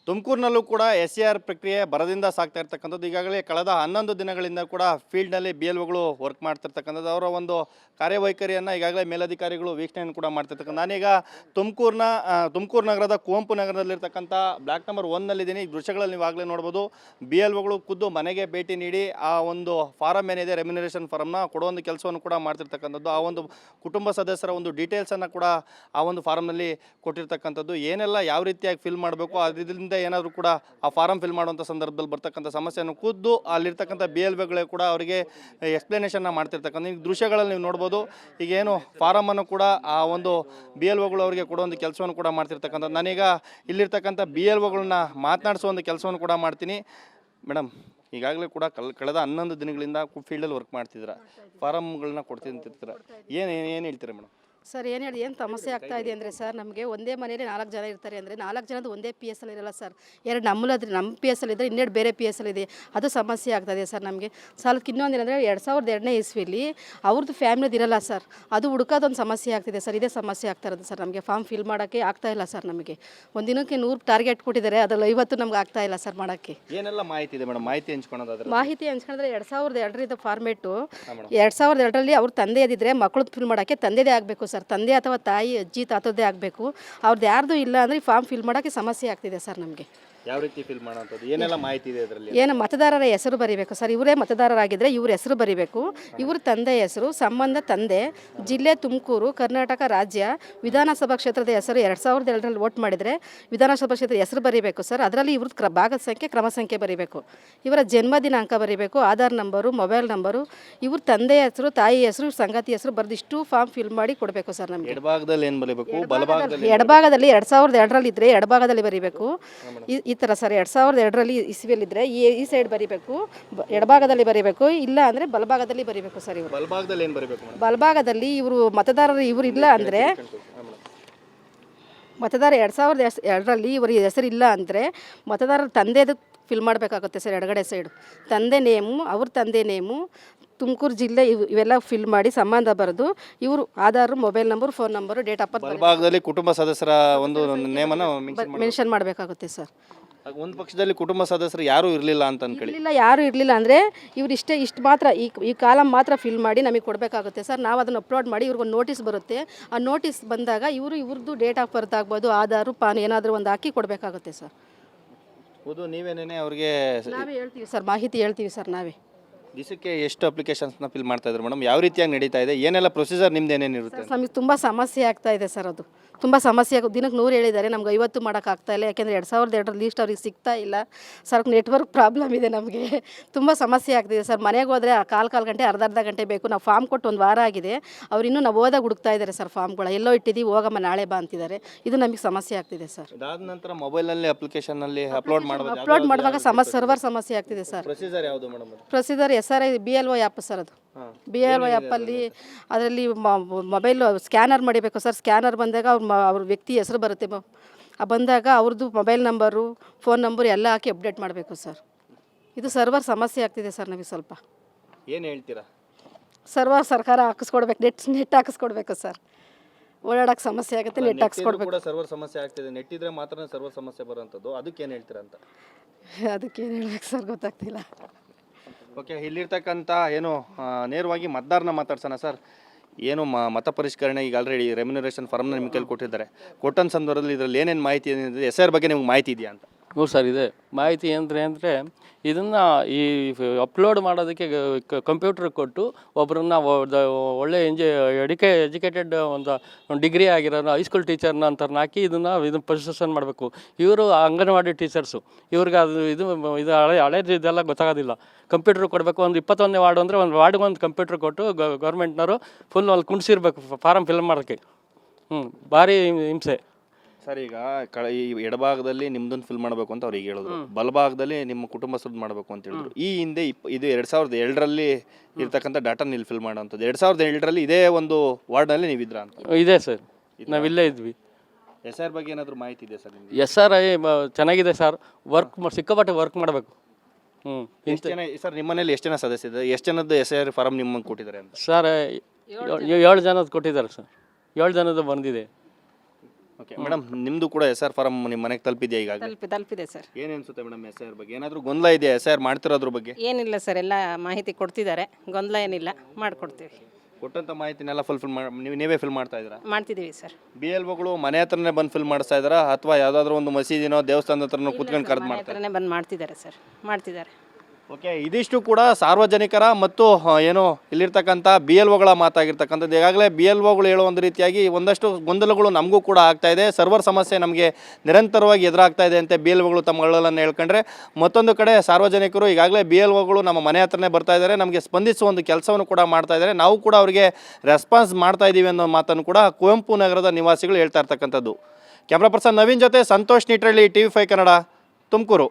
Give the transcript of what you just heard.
ತುಮಕೂರಿನಲ್ಲೂ ಕೂಡ SAR ಪ್ರಕ್ರಿಯೆ ಬರದಿಂದ ಸಾಗ್ತಾ ಇರ್ತಕ್ಕಂಥದ್ದು. ಈಗಾಗಲೇ ಕಳೆದ 11 ದಿನಗಳಿಂದ ಕೂಡ ಫೀಲ್ಡ್ನಲ್ಲಿ BLOಗಳು ವರ್ಕ್ ಮಾಡ್ತಿರ್ತಕ್ಕಂಥದ್ದು. ಅವರ ಒಂದು ಕಾರ್ಯವೈಖರಿಯನ್ನು ಈಗಾಗಲೇ ಮೇಲಧಿಕಾರಿಗಳು ವೀಕ್ಷಣೆಯನ್ನು ಕೂಡ ಮಾಡ್ತಿರ್ತಕ್ಕಂಥ. ನಾನೀಗ ತುಮಕೂರು ನಗರದ ಕುವೆಂಪು ನಗರದಲ್ಲಿರ್ತಕ್ಕಂಥ ಬ್ಲಾಕ್ ನಂಬರ್ 1ನಲ್ಲಿದ್ದೀನಿ. ಈ ದೃಶ್ಯಗಳಲ್ಲಿ ನೀವಾಗಲೇ ನೋಡ್ಬೋದು, BLOಗಳು ಖುದ್ದು ಮನೆಗೆ ಭೇಟಿ ನೀಡಿ ಆ ಒಂದು ಫಾರಮ್ ಏನಿದೆ ರೆಮ್ಯುನರೇಷನ್ ಫಾರಮ್ನ ಕೊಡುವ ಕೆಲಸವನ್ನು ಕೂಡ ಮಾಡ್ತಿರ್ತಕ್ಕಂಥದ್ದು. ಆ ಒಂದು ಕುಟುಂಬ ಸದಸ್ಯರ ಒಂದು ಡೀಟೇಲ್ಸನ್ನು ಕೂಡ ಆ ಒಂದು ಫಾರಮ್ನಲ್ಲಿ ಕೊಟ್ಟಿರ್ತಕ್ಕಂಥದ್ದು. ಏನೆಲ್ಲ ಯಾವ ರೀತಿಯಾಗಿ ಫಿಲ್ ಮಾಡಬೇಕು, ಅದರಿಂದ ಏನಾದರೂ ಕೂಡ ಆ ಫಾರಮ್ ಫಿಲ್ ಮಾಡುವಂಥ ಸಂದರ್ಭದಲ್ಲಿ ಬರ್ತಕ್ಕಂಥ ಸಮಸ್ಯೆಯನ್ನು ಖುದ್ದು ಅಲ್ಲಿರ್ತಕ್ಕಂಥ BLOಗಳೇ ಕೂಡ ಅವರಿಗೆ ಎಕ್ಸ್ಪ್ಲನೇಷನ್ನ ಮಾಡ್ತಿರ್ತಕ್ಕಂಥ ಈ ದೃಶ್ಯಗಳಲ್ಲಿ ನೀವು ನೋಡ್ಬೋದು. ಈಗೇನು ಫಾರಮನ್ನು ಕೂಡ ಆ ಒಂದು BLOಗಳು ಅವರಿಗೆ ಕೊಡೋ ಒಂದು ಕೆಲಸವನ್ನು ಕೂಡ ಮಾಡ್ತಿರ್ತಕ್ಕಂಥದ್ದು. ನಾನೀಗ ಇಲ್ಲಿರ್ತಕ್ಕಂಥ BLOಗಳನ್ನ ಮಾತನಾಡಿಸೋ ಒಂದು ಕೆಲಸವನ್ನು ಕೂಡ ಮಾಡ್ತೀನಿ. ಮೇಡಮ್, ಈಗಾಗಲೇ ಕೂಡ ಕಳೆದ 11 ದಿನಗಳಿಂದ ಫೀಲ್ಡಲ್ಲಿ ವರ್ಕ್ ಮಾಡ್ತಿದ್ದೀರಾ, ಫಾರಮ್ಗಳನ್ನ ಕೊಡ್ತಿರ್ತೀರ, ಏನು ಹೇಳ್ತೀರಾ ಮೇಡಮ್? ಸರ್ ಏನು ಸಮಸ್ಯೆ ಆಗ್ತಾ ಇದೆ ಅಂದರೆ ಸರ್, ನಮಗೆ ಒಂದೇ ಮನೆಯಲ್ಲಿ 4 ಜನ ಇರ್ತಾರೆ ಅಂದರೆ 4 ಜನದ ಒಂದೇ PSL ಇರಲ್ಲ ಸರ್. ಎರಡು ನಮ್ಮ PSL ಇದ್ದರೆ ಇನ್ನೆರಡು ಬೇರೆ PSL ಇದೆ, ಅದು ಸಮಸ್ಯೆ ಆಗ್ತಾಯಿದೆ ಸರ್ ನಮಗೆ. ಸಾಲಕ್ಕೆ ಇನ್ನೊಂದು ಏನಂದರೆ 2002ನೇ ಇಸ್ವಿಲಿ ಅವ್ರದ್ದು ಫ್ಯಾಮಿಲಿದು ಇರಲ್ಲ ಸರ್, ಅದು ಹುಡುಕೋದೊಂದು ಸಮಸ್ಯೆ ಆಗ್ತಿದೆ ಸರ್. ಇದೇ ಸಮಸ್ಯೆ ಆಗ್ತಾ ಇರೋದು ಸರ್ ನಮಗೆ. ಫಾರ್ಮ್ ಫಿಲ್ ಮಾಡೋಕ್ಕೆ ಆಗ್ತಾಯಿಲ್ಲ ಸರ್ ನಮಗೆ. ಒಂದು ದಿನಕ್ಕೆ 100 ಟಾರ್ಗೆಟ್ ಕೊಟ್ಟಿದ್ದಾರೆ, ಅದರಲ್ಲಿ 50 ನಮ್ಗೆ ಆಗ್ತಾಯಿಲ್ಲ ಸರ್ ಮಾಡೋಕ್ಕೆ. ಏನೆಲ್ಲ ಮಾಹಿತಿ ಇದೆ ಮೇಡಮ್? ಮಾಹಿತಿ ಹಂಚ್ಕೊಳ್ಳೋದಾದ್ರೆ 2002ರಿಂದ ಫಾರ್ಮೇಟು 2002ರಲ್ಲಿ ಅವ್ರ ತಂದೆಯದಿದ್ದರೆ ಮಕ್ಕಳು ಫಿಲ್ ಮಾಡೋಕ್ಕೆ ತಂದೆದೇ ಆಗಬೇಕು ಸರ್. ತಂದೆ ಅಥವಾ ತಾಯಿ, ಅಜ್ಜಿ, ತಾತದ್ದೇ ಆಗಬೇಕು. ಅವ್ರದ್ದು ಯಾರ್ದು ಇಲ್ಲ ಅಂದರೆ ಫಾರ್ಮ್ ಫಿಲ್ ಮಾಡೋಕ್ಕೆ ಸಮಸ್ಯೆ ಆಗ್ತಿದೆ ಸರ್ ನಮಗೆ. ಯಾವ ರೀತಿ ಫಿಲ್ ಮಾಡೋಂಥದ್ದು, ಏನೆಲ್ಲ ಮಾಹಿತಿ ಇದೆ ಅದರಲ್ಲಿ? ಏನು ಮತದಾರರ ಹೆಸರು ಬರೀಬೇಕು ಸರ್. ಇವರೇ ಮತದಾರರಾಗಿದ್ದರೆ ಇವ್ರ ಹೆಸರು ಬರೀಬೇಕು. ಇವ್ರ ತಂದೆ ಹೆಸರು, ಸಂಬಂಧ ತಂದೆ, ಜಿಲ್ಲೆ ತುಮಕೂರು, ಕರ್ನಾಟಕ ರಾಜ್ಯ, ವಿಧಾನಸಭಾ ಕ್ಷೇತ್ರದ ಹೆಸರು 2002ರಲ್ಲಿ ವೋಟ್ ಮಾಡಿದರೆ ವಿಧಾನಸಭಾ ಕ್ಷೇತ್ರದ ಹೆಸರು ಬರೀಬೇಕು ಸರ್. ಅದರಲ್ಲಿ ಇವ್ರದ್ದು ಭಾಗದ ಸಂಖ್ಯೆ, ಕ್ರಮ ಸಂಖ್ಯೆ ಬರೀಬೇಕು. ಇವರ ಜನ್ಮ ದಿನಾಂಕ ಬರೀಬೇಕು, ಆಧಾರ್ ನಂಬರು, ಮೊಬೈಲ್ ನಂಬರು, ಇವ್ರ ತಂದೆ ಹೆಸರು, ತಾಯಿ ಹೆಸರು, ಸಂಗಾತಿ ಹೆಸರು ಬರೆದು ಇಷ್ಟು ಫಾರ್ಮ್ ಫಿಲ್ ಮಾಡಿ ಕೊಡಬೇಕು ಸರ್ ನಮಗೆ. ಎಡಭಾಗದಲ್ಲಿ ಏನು ಬರೀಬೇಕು? ಬಲಭಾಗದಲ್ಲಿ? ಎಡಭಾಗದಲ್ಲಿ 2002ರಲ್ಲಿ ಇದ್ದರೆ ಎಡಭಾಗದಲ್ಲಿ ಬರೀಬೇಕು. ಈ ಥರ ಸರ್ 2002ರಲ್ಲಿ ಇಸ್ವಿಯಲ್ಲಿದ್ದರೆ ಈ ಸೈಡ್ ಬರೀಬೇಕು, ಎಡಭಾಗದಲ್ಲಿ ಬರೀಬೇಕು. ಇಲ್ಲ ಅಂದರೆ ಬಲಭಾಗದಲ್ಲಿ ಬರೀಬೇಕು ಸರ್. ಇವರು ಬಲಭಾಗದಲ್ಲಿ ಏನು ಬರೀಬೇಕು? ಬಲಭಾಗದಲ್ಲಿ ಇವರು ಮತದಾರರು ಇವರು ಇಲ್ಲ ಅಂದರೆ, ಮತದಾರ 2002ರಲ್ಲಿ ಇವರು ಹೆಸರು ಇಲ್ಲ ಅಂದರೆ ಮತದಾರರ ತಂದೆದು ಫಿಲ್ ಮಾಡಬೇಕಾಗುತ್ತೆ ಸರ್. ಎಡಗಡೆ ಸೈಡು ತಂದೆ ನೇಮು, ಅವ್ರ ತಂದೆ ನೇಮು, ತುಮಕೂರು ಜಿಲ್ಲೆ, ಇವೆಲ್ಲ ಫಿಲ್ ಮಾಡಿ ಸಂಬಂಧ ಬರೆದು ಇವರು Aadhaar, mobile number, phone number, date of birth. ಬಲಭಾಗದಲ್ಲಿ ಕುಟುಂಬ ಸದಸ್ಯರ ಒಂದು ನೇಮನ್ನು ಮೆನ್ಷನ್ ಮಾಡಬೇಕಾಗುತ್ತೆ ಸರ್. ಒಂದು ಪಕ್ಷದಲ್ಲಿ ಕುಟುಂಬ ಸದಸ್ಯರು ಯಾರೂ ಇರಲಿಲ್ಲ ಅಂತ ಅನ್ಕೊಳ್ಳಿ. ಯಾರೂ ಇರಲಿಲ್ಲ ಅಂದರೆ ಇವ್ರು ಇಷ್ಟು ಮಾತ್ರ ಈ ಕಾಲಮ್ ಮಾತ್ರ ಫಿಲ್ ಮಾಡಿ ನಮಗೆ ಕೊಡಬೇಕಾಗುತ್ತೆ ಸರ್. ನಾವು ಅದನ್ನು ಅಪ್ಲೋಡ್ ಮಾಡಿ ಇವ್ರಿಗೊಂದು ನೋಟಿಸ್ ಬರುತ್ತೆ. ಆ ನೋಟಿಸ್ ಬಂದಾಗ ಇವ್ರದ್ದು ಡೇಟ್ ಆಫ್ ಬರ್ತ್ ಆಗ್ಬೋದು, ಆಧಾರು, ಪಾನ್ ಏನಾದರೂ ಒಂದು ಹಾಕಿ ಕೊಡಬೇಕಾಗುತ್ತೆ ಸರ್. ಹೌದು, ನೀವೇನೇ ಅವ್ರಿಗೆ ನಾವೇ ಹೇಳ್ತೀವಿ ಸರ್, ಮಾಹಿತಿ ಹೇಳ್ತೀವಿ ಸರ್ ನಾವೇ. ದಿವಸಕ್ಕೆ ಎಷ್ಟು ಅಪ್ಲಿಕೇಶನ್ಸ್ನ ಫಿಲ್ ಮಾಡ್ತಾ ಇದ್ರು ಮೇಡಮ್? ಯಾವ ರೀತಿಯಾಗಿ ನಡೀತಾ ಇದೆ? ಏನೆಲ್ಲ ಪ್ರೊಸೀಜರ್ ನಿಮ್ದು ಏನೇನಿರುತ್ತೆ? ನಮಗೆ ತುಂಬ ಸಮಸ್ಯೆ ಆಗ್ತಾ ಇದೆ ಸರ್. ಅದು ತುಂಬ ಸಮಸ್ಯೆ ದಿನಕ್ಕೆ 100 ಹೇಳಿದ್ದಾರೆ, ನಮ್ಗೆ 50 ಮಾಡೋಕ್ಕಾಗ್ತಾ ಇಲ್ಲ. ಯಾಕೆಂದರೆ 2002ರ ಲೀಸ್ಟ್ ಅವ್ರಿಗೆ ಸಿಗ್ತಾ ಇಲ್ಲ ಸರ್. ನೆಟ್ವರ್ಕ್ ಪ್ರಾಬ್ಲಮ್ ಇದೆ ನಮಗೆ, ತುಂಬ ಸಮಸ್ಯೆ ಆಗ್ತಿದೆ ಸರ್. ಮನೆಗೆ ಹೋದರೆ ಕಾಲು ಗಂಟೆ, ಅರ್ಧ ಗಂಟೆ ಬೇಕು. ನಾವು ಫಾರ್ಮ್ ಕೊಟ್ಟು 1 ವಾರ ಆಗಿದೆ, ಅವ್ರು ಇನ್ನೂ ನಾವು ಹೋದಾಗ ಹುಡುಕ್ತಾ ಇದ್ದಾರೆ ಸರ್. ಫಾರ್ಮ್ಗಳು ಎಲ್ಲೋ ಇಟ್ಟಿದ್ದೀವಿ, ಹೋಗಮ್ಮ ನಾಳೆ ಬಾ ಅಂತಿದ್ದಾರೆ. ಇದು ನಮಗೆ ಸಮಸ್ಯೆ ಆಗ್ತಿದೆ ಸರ್. ಅದಾದ ನಂತರ ಮೊಬೈಲಲ್ಲಿ ಅಪ್ಲಿಕೇಶನ್ನಲ್ಲಿ ಅಪ್ಲೋಡ್ ಮಾಡುವಾಗ ಸರ್ವರ್ ಸಮಸ್ಯೆ ಆಗ್ತಿದೆ ಸರ್. ಪ್ರೊಸೀಜರ್ ಯಾವುದು madam? Procedure SRI BLO app sir. ಅದು BLO ಆ್ಯಪ್ಪಲ್ಲಿ ಅದರಲ್ಲಿ ಮೊಬೈಲ್ ಸ್ಕ್ಯಾನರ್ ಮಾಡಬೇಕು ಸರ್. ಸ್ಕ್ಯಾನರ್ ಬಂದಾಗ ಅವ್ರ ವ್ಯಕ್ತಿ ಹೆಸರು ಬರುತ್ತೆ. ಬಂದಾಗ ಅವ್ರದ್ದು ಮೊಬೈಲ್ ನಂಬರು, ಫೋನ್ ನಂಬರ್ ಎಲ್ಲ ಹಾಕಿ ಅಪ್ಡೇಟ್ ಮಾಡಬೇಕು ಸರ್. ಇದು ಸರ್ವರ್ ಸಮಸ್ಯೆ ಆಗ್ತಿದೆ ಸರ್ ನಮಗೆ ಸ್ವಲ್ಪ. ಏನು ಹೇಳ್ತೀರಾ? ಸರ್ವರ್ ಸರ್ಕಾರ ಹಾಕಿಸ್ಕೊಡ್ಬೇಕು, ನೆಟ್ ಹಾಕಿಸ್ಕೊಡ್ಬೇಕು ಸರ್. ಓಡಾಡೋಕ್ಕೆ ಸಮಸ್ಯೆ ಆಗುತ್ತೆ, ನೆಟ್ ಹಾಕಿಸ್ಕೊಡ್ಬೇಕು. ಸರ್ವರ್ ಸಮಸ್ಯೆ ಆಗ್ತಿದೆ, ನೆಟ್ ಇದ್ರೆ ಮಾತ್ರ ಸರ್ವರ್ ಸಮಸ್ಯೆ ಬರೋಂಥದ್ದು. ಅದಕ್ಕೆ ಏನು ಹೇಳ್ತೀರಾ ಅಂತ? ಅದಕ್ಕೇನು ಹೇಳ್ಬೇಕು ಸರ್, ಗೊತ್ತಾಗ್ತಿಲ್ಲ. ಓಕೆ, ಇಲ್ಲಿರ್ತಕ್ಕಂಥ ಏನು ನೇರವಾಗಿ ಮತದಾರನ ಮಾತಾಡ್ಸೋಣ ಸರ್. ಏನು ಮತ ಪರಿಷ್ಕರಣೆ ಈಗ ಆಲ್ರೆಡಿ ರೆಮ್ಯುನರೇಷನ್ ಫಾರ್ಮ್ನ ನಿಮ್ಮ ಕೈಲಿ ಕೊಟ್ಟಿದ್ದಾರೆ. ಕೊಟ್ಟಂಥ ಸಂದರ್ಭದಲ್ಲಿ ಇದರಲ್ಲಿ ಏನೇನು ಮಾಹಿತಿ ಏನಿದೆ, SR ಬಗ್ಗೆ ನಿಮ್ಗೆ ಮಾಹಿತಿ ಇದೆಯಾ ಅಂತ? ಹ್ಞೂ ಸರ್, ಇದೆ ಮಾಹಿತಿ. ಅಂದರೆ ಇದನ್ನು ಈ ಅಪ್ಲೋಡ್ ಮಾಡೋದಕ್ಕೆ ಕಂಪ್ಯೂಟ್ರ್ ಕೊಟ್ಟು ಒಬ್ಬರನ್ನ ಒಳ್ಳೆ ಎಜುಕೇಟೆಡ್ ಒಂದು ಡಿಗ್ರಿ ಆಗಿರೋ ಹೈಸ್ಕೂಲ್ ಟೀಚರ್ನ ಅಂತಾರನ್ನ ಹಾಕಿ ಇದನ್ನು ಪ್ರೊಸೆಷನ್ ಮಾಡಬೇಕು. ಇವರು ಅಂಗನವಾಡಿ ಟೀಚರ್ಸು, ಇವ್ರಿಗೆ ಇದು ಹಳೇದು ಇದೆಲ್ಲ ಗೊತ್ತಾಗೋದಿಲ್ಲ. ಕಂಪ್ಯೂಟ್ರ್ ಕೊಡಬೇಕು. ಒಂದು 21ನೇ ವಾರ್ಡು ಅಂದರೆ ಒಂದು ವಾರ್ಡ್ಗೆ ಒಂದು ಕಂಪ್ಯೂಟ್ರ್ ಕೊಟ್ಟು ಗೌರ್ಮೆಂಟ್ನವರು ಫುಲ್ ಅಲ್ಲಿ ಕುಣಿಸಿರ್ಬೇಕು ಫಾರಮ್ ಫಿಲ್ ಮಾಡೋಕ್ಕೆ. ಭಾರಿ ಹಿಂಸೆ ಸರ್. ಈಗ ಈ ಎಡಭಾಗದಲ್ಲಿ ನಿಮ್ದೊಂದು ಫಿಲ್ ಮಾಡಬೇಕು ಅಂತ ಅವ್ರಿಗೆ ಹೇಳಿದ್ರು, ಬಲಭಾಗದಲ್ಲಿ ನಿಮ್ಮ ಕುಟುಂಬ ಸುದ್ದು ಮಾಡಬೇಕು ಅಂತ ಹೇಳಿದ್ರು. ಈ ಹಿಂದೆ ಇದು 2002ರಲ್ಲಿ ಇರ್ತಕ್ಕಂಥ ಡಾಟಾ ಇಲ್ಲಿ ಫಿಲ್ ಮಾಡೋಂಥದ್ದು. 2002ರಲ್ಲಿ ಇದೇ ಒಂದು ವಾರ್ಡ್ನಲ್ಲಿ ನೀವಿದ್ರಾ ಅಂತ? ಇದೆ ಸರ್, ನಾವಿಲ್ಲೇ ಇದ್ವಿ. SR ಬಗ್ಗೆ ಏನಾದರೂ ಮಾಹಿತಿ ಇದೆ ಸರ್ ನಿಮಗೆ? SRI ಚೆನ್ನಾಗಿದೆ ಸರ್. ಸಿಕ್ಕಾಪಟ್ಟೆ ವರ್ಕ್ ಮಾಡಬೇಕು. ಎಷ್ಟು ಜನ ಸರ್ ನಿಮ್ಮ ಮನೇಲಿ? ಎಷ್ಟು ಜನ ಸದಸ್ಯ ಇದೆ? ಎಷ್ಟು ಜನದ್ದು SR ಫಾರಮ್ ನಿಮಗೆ ಕೊಟ್ಟಿದ್ದಾರೆ ಅಂತ? ಸರ್ 7 ಜನದ್ದು ಕೊಟ್ಟಿದ್ದಾರೆ ಸರ್. 7 ಜನದ್ದು ಬಂದಿದೆ. ಓಕೆ ಮೇಡಮ್ ನಿಮ್ಮದು ಕೂಡ ಎಸ್ ಆರ್ ಫಾರಮ್ ನಿಮ್ಮ ಮನೆಗೆ ತಲುಪಿದೆಯಾ ಈಗಾಗಲೇ? ತಲುಪಿದೆ ಸರ್. ಏನು ಅನಿಸುತ್ತೆ ಮೇಡಮ್ ಎಸ್ ಐ ಆರ್ ಬಗ್ಗೆ? ಏನಾದರೂ ಗೊಂದಲ ಇದೆಯಾ ಎಸ್ ಐ ಆರ್ ಮಾಡ್ತಿರೋದ್ರ ಬಗ್ಗೆ? ಏನಿಲ್ಲ ಸರ್, ಎಲ್ಲ ಮಾಹಿತಿ ಕೊಡ್ತಿದ್ದಾರೆ, ಗೊಂದಲ ಏನಿಲ್ಲ, ಮಾಡಿಕೊಡ್ತೀವಿ. ಕೊಟ್ಟಂಥ ಮಾಹಿತಿನೆಲ್ಲ ನೀವೇ ಫಿಲ್ ಮಾಡ್ತಾ ಇದ್ದೀರಾ? ಮಾಡ್ತಿದ್ದೀವಿ ಸರ್. ಬಿ ಎಲ್ ಒಗಳು ಮನೆ ಹತ್ರನೇ ಬಂದು ಫಿಲ್ ಮಾಡಿಸ್ತಾ ಇದ್ದಾರಾ ಅಥವಾ ಯಾವುದಾದ್ರೂ ಒಂದು ಮಸೀದಿನೋ ದೇವಸ್ಥಾನದ ಹತ್ರನೋ ಕೂತ್ಕೊಂಡು ಕರೆದು ಮನೆ ಮಾಡ್ತಾರೆ? ಹತ್ರನೇ ಬಂದು ಮಾಡ್ತಿದ್ದಾರೆ ಸರ್, ಮಾಡ್ತಿದ್ದಾರೆ. ಓಕೆ, ಇದಿಷ್ಟು ಕೂಡ ಸಾರ್ವಜನಿಕರ ಮತ್ತು ಏನು ಇಲ್ಲಿರ್ತಕ್ಕಂಥ ಬಿ ಎಲ್ ಒಗಳ ಮಾತಾಗಿರ್ತಕ್ಕಂಥದ್ದು. ಈಗಾಗಲೇ ಬಿ ಎಲ್ ಒಗಳು ಹೇಳೋ ಒಂದು ರೀತಿಯಾಗಿ ಒಂದಷ್ಟು ಗೊಂದಲಗಳು ನಮಗೂ ಕೂಡ ಆಗ್ತಾ ಇದೆ, ಸರ್ವರ್ ಸಮಸ್ಯೆ ನಮಗೆ ನಿರಂತರವಾಗಿ ಎದುರಾಗ್ತಾ ಇದೆ ಅಂತ ಬಿ ಎಲ್ ಒಗಳು ತಮ್ಮಗಳನ್ನು ಹೇಳ್ಕೊಂಡ್ರೆ, ಮತ್ತೊಂದು ಕಡೆ ಸಾರ್ವಜನಿಕರು ಈಗಾಗಲೇ ಬಿ ಎಲ್ ಒಗಳು ನಮ್ಮ ಮನೆ ಹತ್ರನೇ ಬರ್ತಾ ಇದ್ದಾರೆ, ನಮಗೆ ಸ್ಪಂದಿಸುವ ಒಂದು ಕೆಲಸವನ್ನು ಕೂಡ ಮಾಡ್ತಾ ಇದ್ದಾರೆ, ನಾವು ಕೂಡ ಅವರಿಗೆ ರೆಸ್ಪಾನ್ಸ್ ಮಾಡ್ತಾ ಇದ್ದೀವಿ ಅನ್ನೋ ಮಾತನ್ನು ಕೂಡ ಕುವೆಂಪು ನಗರದ ನಿವಾಸಿಗಳು ಹೇಳ್ತಾ ಇರ್ತಕ್ಕಂಥದ್ದು. ಕ್ಯಾಮ್ರಾ ಪರ್ಸನ್ ನವೀನ್ ಜೊತೆ ಸಂತೋಷ್ ನಿಟ್ರಳ್ಳಿ, TV5 ಕನ್ನಡ, ತುಮಕೂರು.